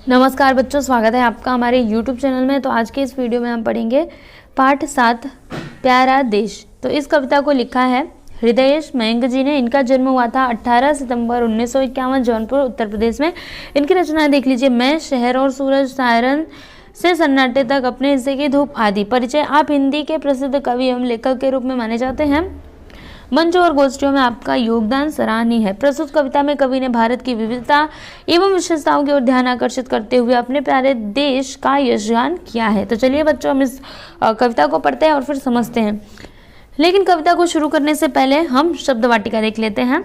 नमस्कार बच्चों, स्वागत है आपका हमारे YouTube चैनल में। तो आज के इस वीडियो में हम पढ़ेंगे पाठ 7 प्यारा देश। तो इस कविता को लिखा है हृदयेश मयंक जी ने। इनका जन्म हुआ था 18 सितंबर 1951 जौनपुर उत्तर प्रदेश में। इनकी रचनाएं देख लीजिए। मैं, शहर और सूरज, सायरन से सन्नाटे तक, अपने हिस्से की धूप आदि। परिचय: आप हिंदी के प्रसिद्ध कवि एवं लेखक के रूप में माने जाते हैं। मंच और गोष्ठियों में आपका योगदान सराहनीय है। प्रस्तुत कविता में कवि ने भारत की विविधता एवं विशेषताओं की ओर ध्यान आकर्षित करते हुए अपने प्यारे देश का यशगान किया है। तो चलिए बच्चों, हम इस कविता को पढ़ते हैं और फिर समझते हैं। लेकिन कविता को शुरू करने से पहले हम शब्द वाटिका देख लेते हैं।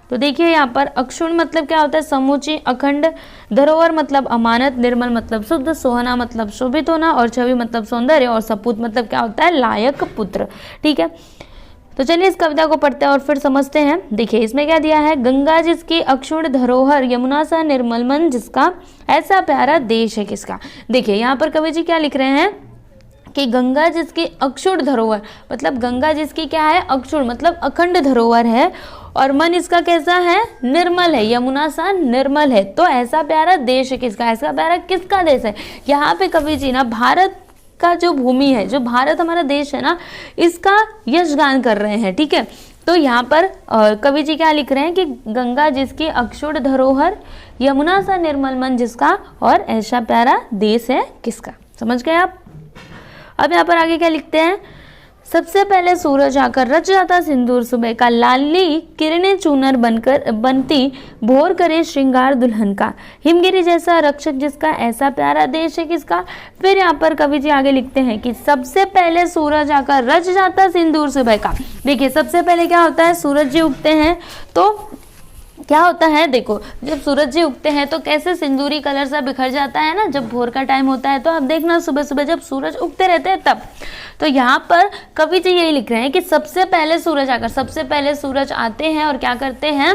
तो देखिए यहाँ पर अक्षुण मतलब क्या होता है? समूची, अखंड। धरोहर मतलब अमानत। निर्मल मतलब शुद्ध। सोहना मतलब शोभित होना। और छवि मतलब सौंदर्य। और सपूत मतलब क्या होता है? लायक पुत्र। ठीक है, तो चलिए इस कविता को पढ़ते हैं और फिर समझते हैं। देखिए इसमें क्या दिया है? गंगा जिसकी अक्षुण धरोहर, यमुना सा निर्मल मन जिसका, ऐसा प्यारा देश है किसका। देखिए यहाँ पर कवि जी क्या लिख रहे हैं कि गंगा जिसकी अक्षुण धरोहर, मतलब गंगा जिसकी क्या है? अक्षुण मतलब अखंड धरोहर है। और मन इसका कैसा है? निर्मल है। यमुना सा निर्मल है। तो ऐसा प्यारा देश है किसका? ऐसा प्यारा किसका देश है? यहाँ पे कवि जी ना भारत का जो भूमि है, जो भारत हमारा देश है ना, इसका यशगान कर रहे हैं। ठीक है, तो यहाँ पर कवि जी क्या लिख रहे हैं कि गंगा जिसकी अक्षुण धरोहर, यमुना सा निर्मल मन जिसका, और ऐसा प्यारा देश है किसका। समझ गए आप? अब यहाँ पर आगे क्या लिखते हैं? सबसे पहले सूरज आकर रच जाता सिंदूर सुबह का, लाली किरणें चूनर बनकर बनती, भोर करे श्रृंगार दुल्हन का, हिमगिरी जैसा रक्षक जिसका, ऐसा प्यारा देश है किसका। फिर यहाँ पर कवि जी आगे लिखते हैं कि सबसे पहले सूरज आकर रच जाता सिंदूर सुबह का। देखिए सबसे पहले क्या होता है? सूरज जी उगते हैं। तो क्या होता है? देखो जब सूरज जी उगते हैं तो कैसे सिंदूरी कलर सा बिखर जाता है ना, जब भोर का टाइम होता है। तो आप देखना सुबह सुबह जब सूरज उगते रहते हैं तब। तो यहाँ पर कवि जी यही लिख रहे हैं कि सबसे पहले सूरज आकर, सबसे पहले सूरज आते हैं और क्या करते हैं?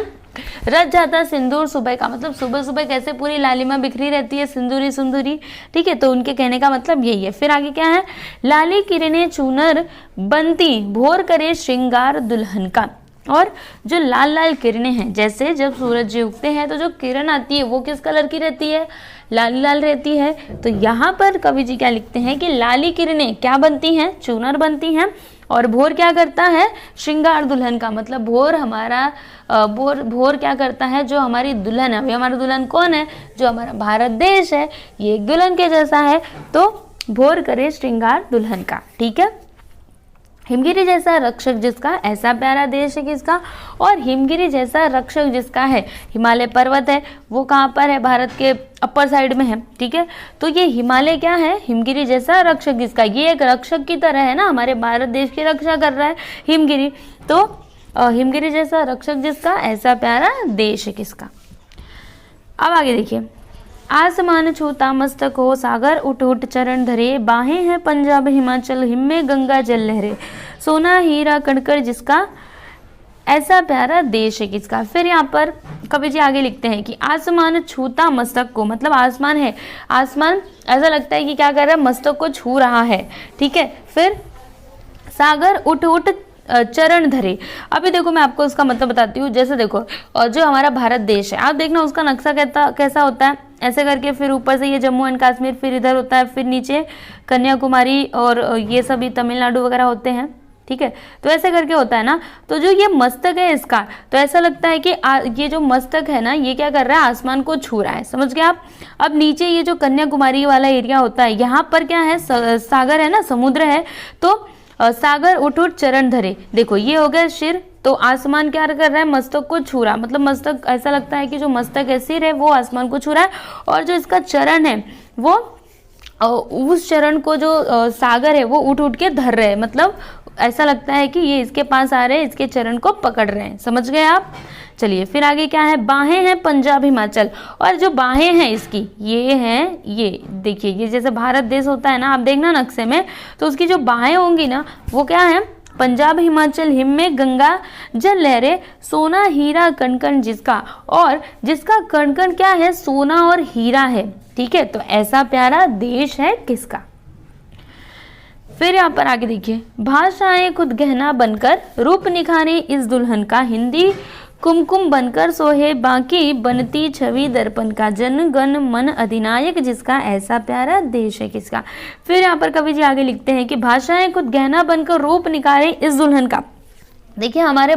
रच जाता सिंदूर सुबह का, मतलब सुबह सुबह कैसे पूरी लालिमा बिखरी रहती है, सिंदूरी सुंदूरी। ठीक है, तो उनके कहने का मतलब यही है। फिर आगे क्या है? लाली किरणें चूनर बनती, भोर करे श्रृंगार दुल्हन का। और जो लाल लाल किरणें हैं, जैसे जब सूरज जी उगते हैं तो जो किरण आती है वो किस कलर की रहती है? लाल लाल रहती है। तो यहाँ पर कवि जी क्या लिखते हैं कि लाली किरणें क्या बनती हैं? चूनर बनती हैं। और भोर क्या करता है? श्रृंगार दुल्हन का, मतलब भोर हमारा भोर क्या करता है? जो हमारी दुल्हन है, अभी हमारा दुल्हन कौन है? जो हमारा भारत देश है, ये एक दुल्हन के जैसा है। तो भोर करे श्रृंगार दुल्हन का। ठीक है, हिमगिरी जैसा रक्षक जिसका, ऐसा प्यारा देश है किसका। और हिमगिरी जैसा रक्षक जिसका है, हिमालय पर्वत है, वो कहाँ पर है? भारत के अपर साइड में है। ठीक है, तो ये हिमालय क्या है? हिमगिरी जैसा रक्षक जिसका, ये एक रक्षक की तरह है ना, हमारे भारत देश की रक्षा कर रहा है हिमगिरी। तो हिमगिरी जैसा रक्षक जिसका, ऐसा प्यारा देश है किसका। अब आगे देखिए। आसमान छूता मस्तक हो, सागर उठ उठ चरण धरे, बाहें हैं पंजाब हिमाचल, हिम में गंगा जल लहरे, सोना हीरा कणकण जिसका, ऐसा प्यारा देश है किसका। फिर यहाँ पर कवि जी आगे लिखते हैं कि आसमान छूता मस्तक को, मतलब आसमान है, आसमान ऐसा लगता है कि क्या कर रहा है? मस्तक को छू रहा है। ठीक है, फिर सागर उठ उठ चरण धरे। अभी देखो मैं आपको उसका मतलब बताती हूँ। जैसे देखो, और जो हमारा भारत देश है, आप देखना उसका नक्शा कैसा होता है, ऐसे करके फिर ऊपर से ये जम्मू एंड कश्मीर, फिर इधर होता है, फिर नीचे कन्याकुमारी और ये सभी तमिलनाडु वगैरह होते हैं। ठीक है, तो ऐसे करके होता है ना। तो जो ये मस्तक है इसका, तो ऐसा लगता है कि ये जो मस्तक है ना, ये क्या कर रहा है? आसमान को छू रहा है। समझ गए आप? अब नीचे ये जो कन्याकुमारी वाला एरिया होता है, यहाँ पर क्या है? सागर है ना, समुद्र है। तो सागर उठ उठ चरण धरे, देखो ये हो गया सिर। तो आसमान क्या कर रहा है? मस्तक को छू रहा, मतलब मस्तक ऐसा लगता है कि जो मस्तक है, सिर है, वो आसमान को छू रहा है। और जो इसका चरण है, वो उस चरण को जो सागर है वो उठ उठ के धर रहे हैं, मतलब ऐसा लगता है कि ये इसके पास आ रहे हैं, इसके चरण को पकड़ रहे हैं। समझ गए आप? चलिए फिर आगे क्या है? बाहें हैं पंजाब हिमाचल, और जो बाहें हैं इसकी, ये हैं, ये देखिए, ये जैसे भारत देश होता है ना, आप देखना नक्शे में, तो उसकी जो बाहें होंगी ना, वो क्या है? पंजाब हिमाचल, हिम में गंगा जल लहरे, सोना हीरा कणकण जिसका, और जिसका कणकण क्या है? सोना और हीरा है। ठीक है, तो ऐसा प्यारा देश है किसका। फिर यहाँ पर आगे देखिए, भाषाएं खुद गहना बनकर रूप निखारे इस दुल्हन का, हिंदी कुमकुम बनकर सोहे बाकी बनती छवि दर्पण का, जन गण मन अधिनायक जिसका, ऐसा प्यारा देश है किसका। फिर यहाँ पर कवि जी आगे लिखते हैं कि भाषाएं खुद गहना बनकर रूप निकाले इस दुल्हन का। देखिए हमारे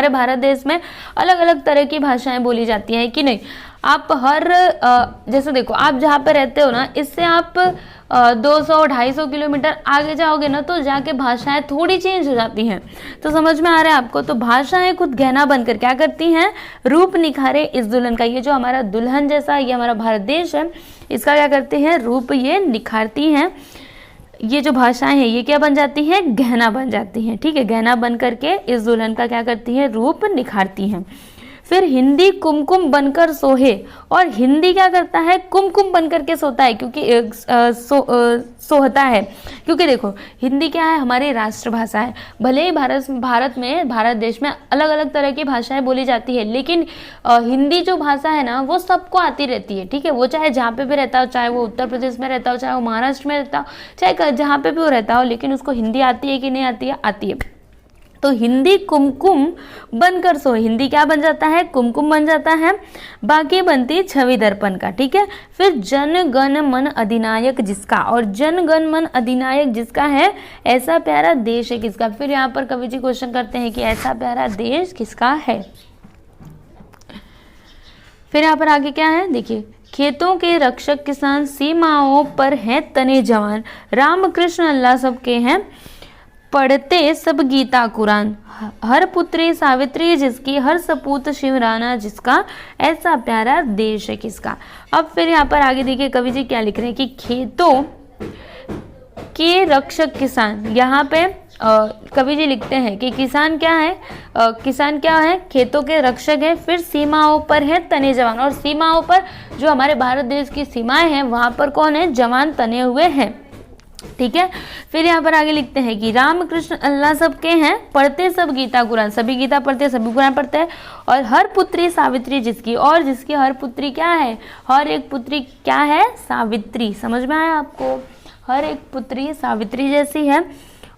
भारत देश में अलग अलग तरह की भाषाएं बोली जाती हैं कि नहीं। आप हर जैसे देखो आप जहाँ पे रहते हो ना, इससे आप 200-250 किलोमीटर आगे जाओगे ना तो जाके भाषाएं थोड़ी चेंज हो जाती हैं। तो समझ में आ रहा है आपको। तो भाषाएं खुद गहना बनकर क्या करती हैं, रूप निखारे इस दुल्हन का। ये जो हमारा दुल्हन जैसा ये हमारा भारत देश है, इसका क्या करते हैं, रूप ये निखारती हैं। ये जो भाषाएं हैं ये क्या बन जाती हैं, गहना बन जाती हैं। ठीक है, गहना बन करके इस दुल्हन का क्या करती हैं, रूप निखारती हैं। फिर हिंदी कुमकुम बनकर सोहे, और हिंदी क्या करता है, कुमकुम बनकर के सोता है, क्योंकि सोहता है। क्योंकि देखो हिंदी क्या है, हमारी राष्ट्रभाषा है। भले ही भारत देश में अलग अलग तरह की भाषाएं बोली जाती है, लेकिन हिंदी जो भाषा है ना वो सबको आती रहती है। ठीक है, वो चाहे जहाँ पे भी रहता हो, चाहे वो उत्तर प्रदेश में रहता हो, चाहे वो महाराष्ट्र में रहता हो, चाहे जहाँ पे भी वो रहता हो, लेकिन उसको हिंदी आती है कि नहीं आती है, आती है। तो हिंदी कुमकुम बनकर सो, हिंदी क्या बन जाता है, कुमकुम बन जाता है, बाकी बनती छवि दर्पण का। ठीक है, फिर जन गण मन अधिनायक जिसका, और जन गण मन अधिनायक जिसका है, ऐसा प्यारा देश है किसका। फिर यहाँ पर कवि जी क्वेश्चन करते हैं कि ऐसा प्यारा देश किसका है। फिर यहाँ पर आगे क्या है, देखिए खेतों के रक्षक किसान, सीमाओं पर हैं तने जवान, राम कृष्ण अल्लाह सबके हैं, पढ़ते सब गीता कुरान, हर पुत्री सावित्री जिसकी, हर सपूत शिवराना जिसका, ऐसा प्यारा देश है किसका। अब फिर यहाँ पर आगे देखिए कवि जी क्या लिख रहे हैं कि खेतों के रक्षक किसान। यहाँ पे कवि जी लिखते हैं कि किसान क्या है, किसान क्या है, खेतों के रक्षक है। फिर सीमाओं पर है तने जवान, और सीमाओं पर जो हमारे भारत देश की सीमाएं हैं वहां पर कौन है, जवान तने हुए हैं। ठीक है, फिर यहाँ पर आगे लिखते हैं कि राम कृष्ण अल्लाह सबके हैं, पढ़ते सब गीता कुरान, सभी गीता पढ़ते हैं, सभी कुरान पढ़ते हैं, और हर पुत्री सावित्री जिसकी, और जिसकी हर पुत्री क्या है, हर एक पुत्री क्या है, सावित्री। समझ में आया आपको, हर एक पुत्री सावित्री जैसी है,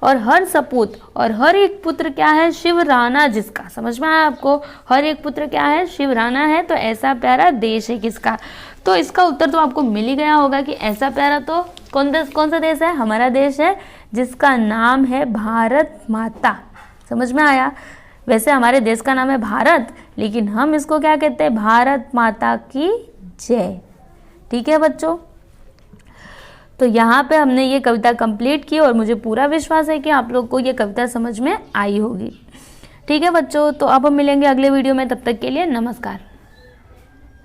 और हर सपूत, और हर एक पुत्र क्या है, शिवराना जिसका। समझ में आया आपको, हर एक पुत्र क्या है, शिवराना है। तो ऐसा प्यारा देश है किसका। तो इसका उत्तर तो आपको मिल ही गया होगा कि ऐसा प्यारा तो कौन सा देश है, हमारा देश है, जिसका नाम है भारत माता। समझ में आया। वैसे हमारे देश का नाम है भारत, लेकिन हम इसको क्या कहते हैं, भारत माता की जय। ठीक है बच्चों, तो यहाँ पे हमने ये कविता कंप्लीट की, और मुझे पूरा विश्वास है कि आप लोग को ये कविता समझ में आई होगी। ठीक है बच्चों, तो अब हम मिलेंगे अगले वीडियो में, तब तक के लिए नमस्कार।